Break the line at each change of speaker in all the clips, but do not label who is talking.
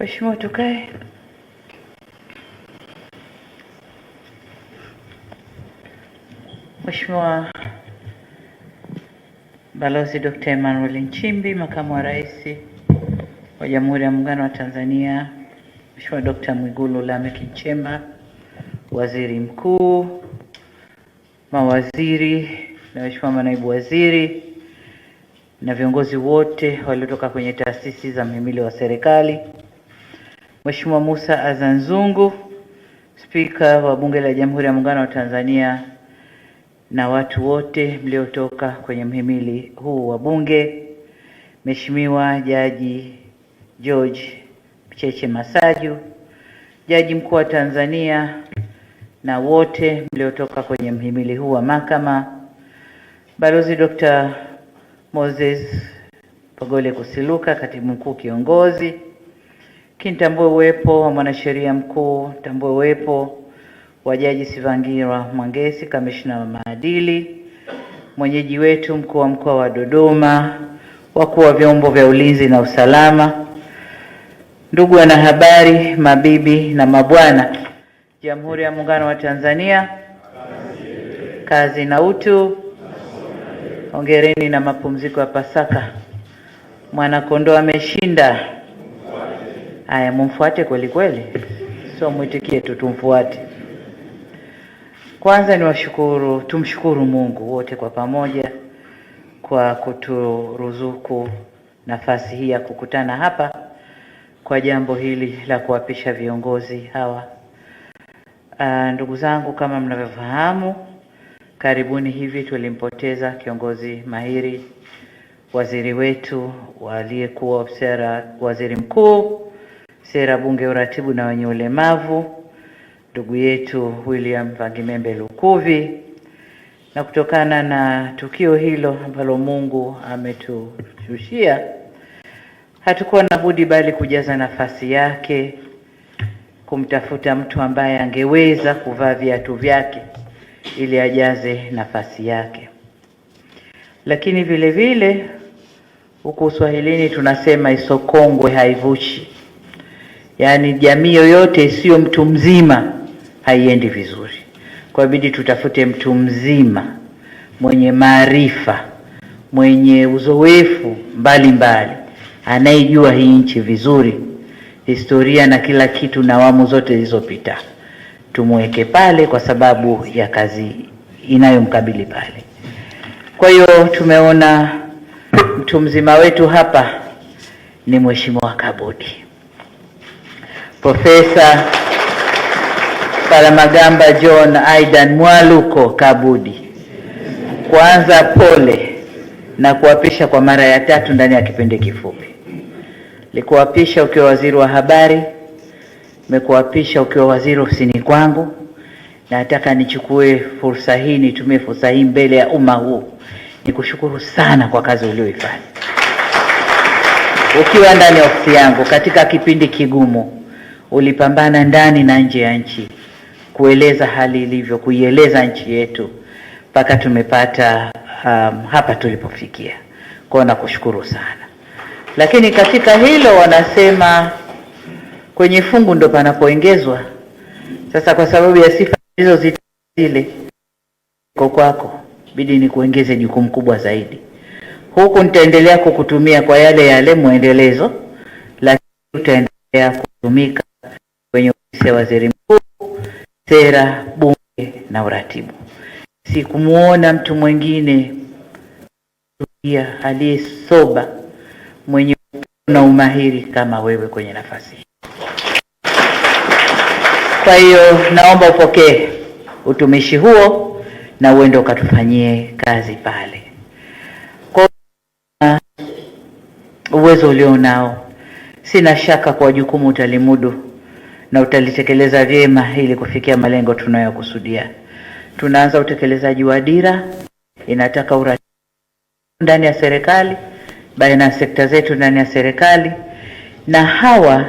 Mheshimiwa, tukae. Mheshimiwa Balozi Dr. Emmanuel Nchimbi, Makamu wa Rais wa Jamhuri ya Muungano wa Tanzania, Mheshimiwa Dr. Mwigulu Lameck Nchemba, Waziri Mkuu, mawaziri na Mheshimiwa manaibu waziri na viongozi wote waliotoka kwenye taasisi za mhimili wa serikali, Mheshimiwa Musa Azzan Zungu, Spika wa Bunge la Jamhuri ya Muungano wa Tanzania, na watu wote mliotoka kwenye mhimili huu wa Bunge, Mheshimiwa Jaji George Mcheche Masaju, Jaji Mkuu wa Tanzania, na wote mliotoka kwenye mhimili huu wa Mahakama, Balozi Dr. Moses Pogole Kusiluka, Katibu Mkuu Kiongozi, kinitambue uwepo wa Mwanasheria Mkuu, tambue uwepo wa Jaji Sivangira Mwangesi, Kamishna wa Maadili, mwenyeji wetu Mkuu wa Mkoa wa Dodoma, wakuu wa vyombo vya ulinzi na usalama, ndugu wanahabari, mabibi na mabwana, Jamhuri ya Muungano wa Tanzania, kazi na utu. Hongereni na mapumziko ya Pasaka. Mwanakondoo ameshinda. Haya, mumfuate kweli kweli, sio mwitikie tu, tumfuate. Kwanza tumshukuru Mungu wote kwa pamoja kwa kuturuzuku nafasi hii ya kukutana hapa kwa jambo hili la kuapisha viongozi hawa. Ndugu zangu, kama mnavyofahamu, karibuni hivi tulimpoteza kiongozi mahiri, waziri wetu aliyekuwa waziri mkuu, sera, bunge, uratibu na wenye ulemavu, ndugu yetu William Vangimembe Lukuvi. Na kutokana na tukio hilo ambalo Mungu ametushushia, hatukuwa na budi bali kujaza nafasi yake, kumtafuta mtu ambaye angeweza kuvaa viatu vyake ili ajaze nafasi yake. Lakini vile vile huku Uswahilini tunasema isokongwe haivushi. Yaani jamii yoyote sio mtu mzima haiendi vizuri. Kwa bidii tutafute mtu mzima mwenye maarifa, mwenye uzoefu mbalimbali, anayejua hii nchi vizuri, historia na kila kitu na awamu zote zilizopita. Tumweke pale kwa sababu ya kazi inayomkabili pale. Kwa hiyo tumeona mtu mzima wetu hapa ni Mheshimiwa Kabudi, Profesa Palamagamba John Aidan Mwaluko Kabudi. Kwanza pole na kuapisha kwa mara ya 3 ndani ya kipindi kifupi. Nilikuapisha ukiwa waziri wa habari, nimekuapisha ukiwa waziri ofisini kwangu, na nataka nichukue fursa hii, nitumie fursa hii mbele ya umma huu nikushukuru sana kwa kazi uliyoifanya. Ukiwa ndani ya ofisi yangu katika kipindi kigumu, ulipambana ndani na nje ya nchi kueleza hali ilivyo, kuieleza nchi yetu mpaka tumepata hapa tulipofikia. Kwa nakushukuru sana. Lakini katika hilo wanasema kwenye fungu ndo panapoongezwa. Sasa kwa sababu ya sifa hizo zile kwa kwako, bidi ni kuongeze jukumu kubwa zaidi. Huku nitaendelea kukutumia kwa yale muendelezo, lakini utaendelea kutumika kwenye ofisi ya waziri mkuu, sera, bunge na uratibu. Sikumuona mtu mwingine aliyesoba, mwenye na umahiri kama wewe kwenye nafasi hii. Kwa hiyo naomba upokee utumishi huo na uende ukatufanyie kazi pale. Kwa uwezo ulionao, sina shaka kwa jukumu utalimudu na utalitekeleza vyema ili kufikia malengo tunayokusudia. Tunaanza utekelezaji wa dira, inataka uratibu ndani ya serikali, baina ya sekta zetu ndani ya serikali, na hawa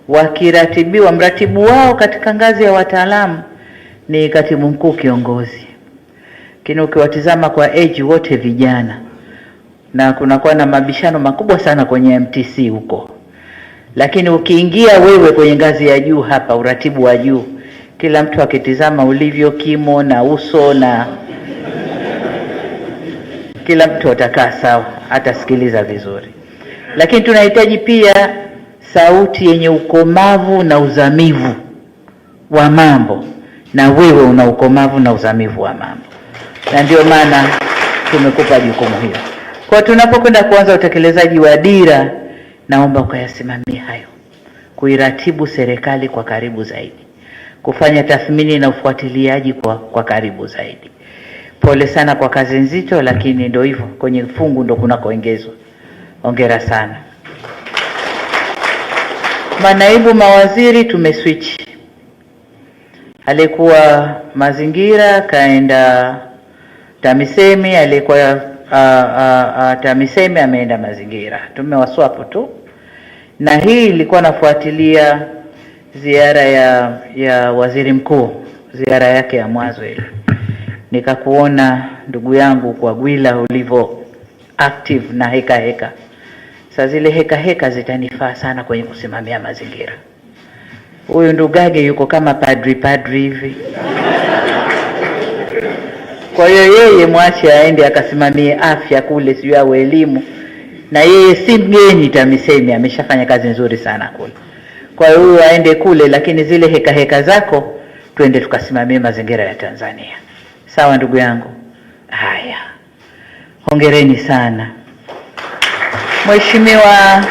wakiratibiwa, mratibu wao katika ngazi ya wataalamu ni katibu mkuu kiongozi. lakini ukiwatizama kwa age wote vijana, na kunakuwa na mabishano makubwa sana kwenye MTC huko. Lakini ukiingia wewe kwenye ngazi ya juu hapa, uratibu wa juu, kila mtu akitizama ulivyo kimo na uso, na kila mtu atakaa sawa, atasikiliza vizuri. Lakini tunahitaji pia sauti yenye ukomavu na uzamivu wa mambo, na wewe una ukomavu na uzamivu wa mambo, na ndio maana tumekupa jukumu hilo. Kwa tunapokwenda kuanza utekelezaji wa dira, naomba ukayasimamie hayo, kuiratibu serikali kwa karibu zaidi, kufanya tathmini na ufuatiliaji kwa karibu zaidi. Pole sana kwa kazi nzito, lakini ndio hivyo, kwenye fungu ndo kunakoongezwa. Hongera sana. Manaibu mawaziri tumeswitch. Alikuwa mazingira kaenda TAMISEMI, alikuwa TAMISEMI ameenda mazingira. Tumewaswapo tu. Na hii ilikuwa nafuatilia ziara ya waziri mkuu, ziara yake ya mwanzo ile. Nikakuona ndugu yangu kwa Gwila ulivyo active na heka. Sasa zile heka zitanifaa sana kwenye kusimamia mazingira. Huyu Ndugage yuko kama padri hivi. Kwa hiyo yeye mwache aende akasimamie afya kule, sio au elimu. Na yeye si mgeni TAMISEMI, ameshafanya kazi nzuri sana kule. Kwa hiyo huyu aende kule, lakini zile heka zako twende tukasimamie mazingira ya Tanzania. Sawa ndugu yangu? Haya. Hongereni sana. Mheshimiwa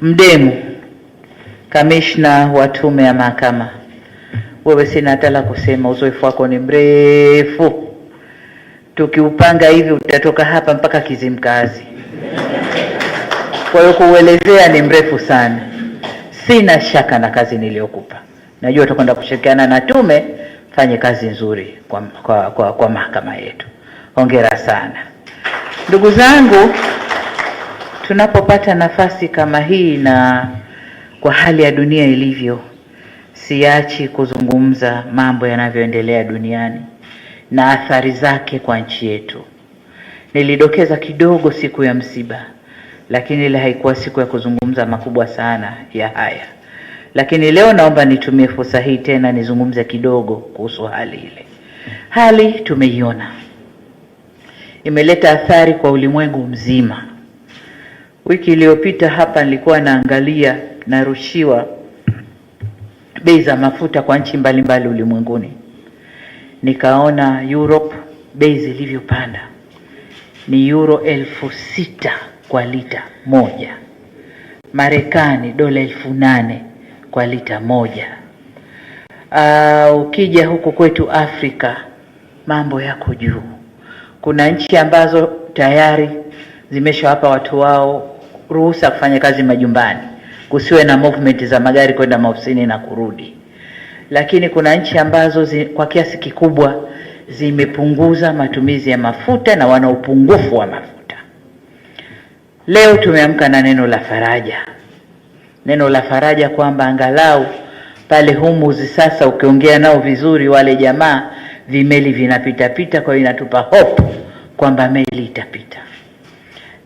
Mdemu, kamishna wa tume ya mahakama, wewe sina hata la kusema, uzoefu wako ni mrefu. Tukiupanga hivi utatoka hapa mpaka Kizimkazi. Kwa hiyo kuelezea ni mrefu sana. Sina shaka na kazi niliyokupa. Najua utakwenda kushirikiana na tume, fanye kazi nzuri kwa mahakama yetu. Hongera sana. Ndugu zangu, tunapopata nafasi kama hii na kwa hali ya dunia ilivyo, siachi kuzungumza mambo yanavyoendelea duniani na athari zake kwa nchi yetu. Nilidokeza kidogo siku ya msiba, lakini ile haikuwa siku ya kuzungumza makubwa sana ya haya. Lakini leo naomba nitumie fursa hii tena nizungumze kidogo kuhusu hali ile. Hali tumeiona, imeleta athari kwa ulimwengu mzima. Wiki iliyopita hapa nilikuwa naangalia, narushiwa bei za mafuta kwa nchi mbalimbali ulimwenguni. Nikaona Europe bei zilivyopanda ni euro 6,000 kwa lita moja. Marekani dola 8,000 kwa lita moja. Ukija huku kwetu Afrika mambo yako juu. Kuna nchi ambazo tayari zimeshawapa watu wao ruhusa kufanya kazi majumbani, kusiwe na movement za magari kwenda maofisini na kurudi. Lakini kuna nchi ambazo kwa kiasi kikubwa zimepunguza matumizi ya mafuta na wana upungufu wa mafuta. Leo tumeamka na neno la faraja. Neno la faraja kwamba angalau pale Humuzi sasa ukiongea nao vizuri wale jamaa, vimeli vinapita, kwa hiyo inatupa hope kwamba meli itapita.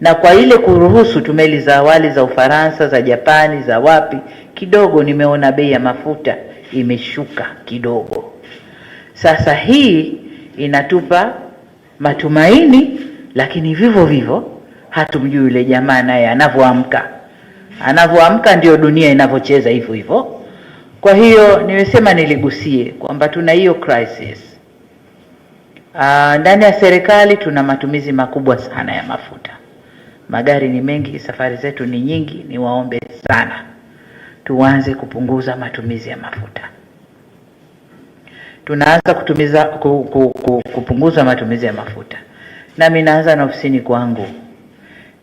Na kwa ile kuruhusu tumeli za awali za Ufaransa, za Japani, za wapi, kidogo nimeona bei ya mafuta imeshuka kidogo. Sasa hii inatupa matumaini, lakini vivyo hatumjui yule jamaa naye anavyoamka ndio dunia inavyocheza hivyo. Kwa hiyo nimesema niligusie kwamba tuna hiyo crisis. Ndani ya serikali tuna matumizi makubwa sana ya mafuta. Magari ni mengi, safari zetu ni nyingi. Niwaombe sana tuanze kupunguza matumizi ya mafuta. Tunaanza kupunguza matumizi ya mafuta. Nami naanza na ofisini kwangu.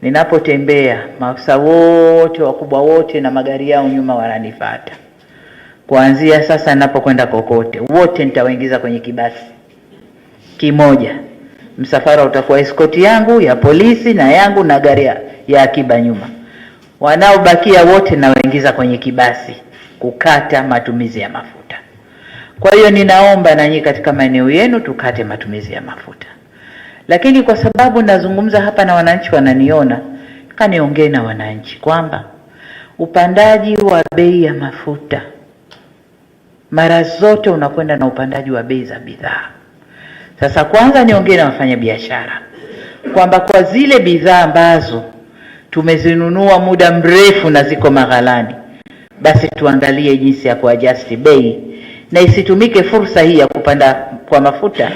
Ninapotembea, maafisa wote wakubwa wote na magari yao nyuma wananifuata. Kuanzia sasa ninapokwenda kokote, wote nitawaingiza kwenye kibasi kimoja. Msafara utakuwa escort yangu, ya polisi na yangu na gari ya akiba nyuma. Wanaobakia wote nawaingiza kwenye kibasi, kukata matumizi ya mafuta. Kwa hiyo ninaomba nanyi katika maeneo yenu tukate matumizi ya mafuta. Lakini kwa sababu nazungumza hapa na wananchi wananiona, kaniongee na wananchi kwamba upandaji wa bei ya mafuta mara zote unakwenda na upandaji wa bei za bidhaa. Sasa kwanza niongee na wafanyabiashara kwamba kwa zile bidhaa ambazo tumezinunua muda mrefu na ziko maghalani, basi tuangalie jinsi ya kuadjust bei na isitumike fursa hii ya kupanda kwa mafuta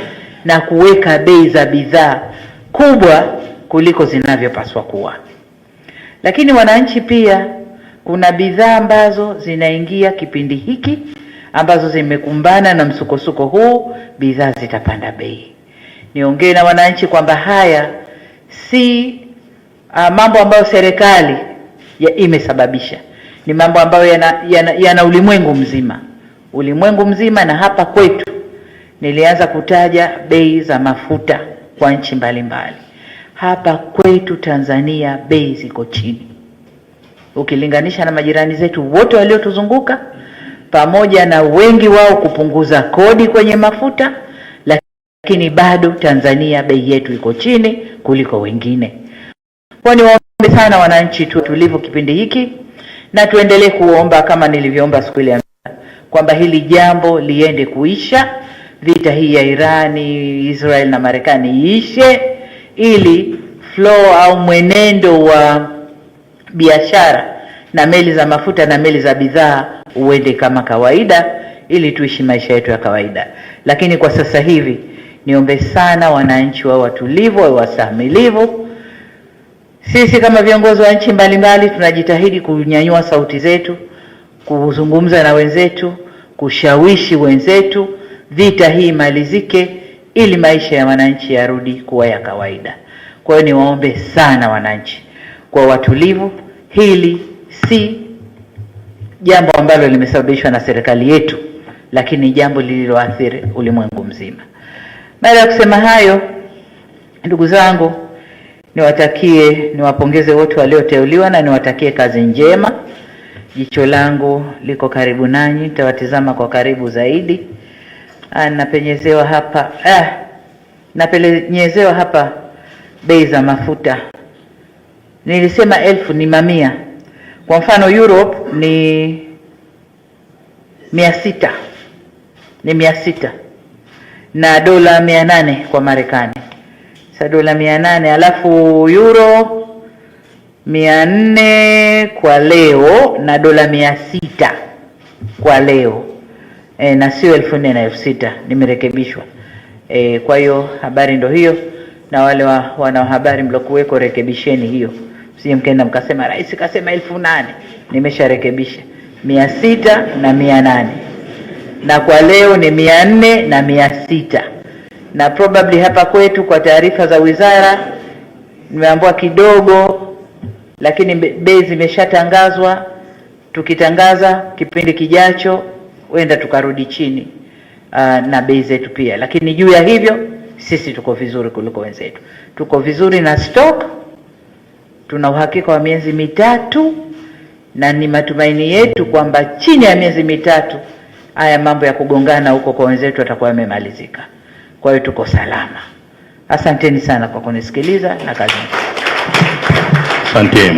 na kuweka bei za bidhaa kubwa kuliko zinavyopaswa kuwa. Lakini wananchi pia, kuna bidhaa ambazo zinaingia kipindi hiki ambazo zimekumbana na msukosuko huu, bidhaa zitapanda bei. Niongee na wananchi kwamba haya si mambo ambayo serikali imesababisha, ni mambo ambayo yana ulimwengu mzima, na hapa kwetu nilianza kutaja bei za mafuta kwa nchi mbalimbali. Hapa kwetu Tanzania bei ziko chini ukilinganisha na majirani zetu wote waliotuzunguka, pamoja na wengi wao kupunguza kodi kwenye mafuta, lakini bado Tanzania bei yetu iko chini kuliko wengine. Kwa ni waombe sana wananchi tulivu kipindi hiki, na tuendelee kuomba kama nilivyoomba siku ile kwamba hili jambo liende kuisha, vita hii ya Irani, Israel na Marekani iishe, ili flow au mwenendo wa biashara na meli za mafuta na meli za bidhaa uende kama kawaida, ili tuishi maisha yetu ya kawaida. Lakini kwa sasa hivi niombe sana wananchi wa watulivu, wa wasamilivu. Sisi kama viongozi wa nchi mbalimbali tunajitahidi kunyanyua sauti zetu, kuzungumza na wenzetu, kushawishi wenzetu vita hii malizike, ili maisha ya wananchi yarudi kuwa ya kawaida. Kwa hiyo niwaombe sana wananchi kwa watulivu. Hili si jambo ambalo limesababishwa na serikali yetu, lakini jambo lililoathiri ulimwengu mzima. Baada ya kusema hayo, ndugu zangu, niwapongeze wote walioteuliwa na niwatakie kazi njema. Jicho langu liko karibu nanyi, nitawatizama kwa karibu zaidi. Napenyezewa hapa bei za mafuta. Nilisema 1000 ni mamia. Kwa mfano Europe ni 600. Ni 600. Na dola 800 kwa Marekani. Sasa dola 800 alafu euro 400 kwa leo na dola 600 kwa leo. Na sio 1400 na 6000, nimerekebishwa. Kwa hiyo habari ndo hiyo, na wale wana habari mlokuweko rekebisheni hiyo. Msije mkaenda mkasema rais kasema 1800. Nimesharekebisha 600 na 800. Na kwa leo ni 400 na 600. Na probably hapa kwetu kwa taarifa za wizara nimeambiwa kidogo, lakini bei zimeshatangazwa. Tukitangaza kipindi kijacho wenda tukarudi chini na bei zetu pia. Lakini juu ya hivyo sisi tuko vizuri kuliko wenzetu. Tuko vizuri na stock. Tuna uhakika wa miezi 3, na ni matumaini yetu kwamba chini ya miezi 3 haya mambo ya kugongana huko kwa wenzetu yatakuwa yamemalizika. Kwa hiyo tuko salama. Asanteni sana kwa kunisikiliza na kazi.
Asante.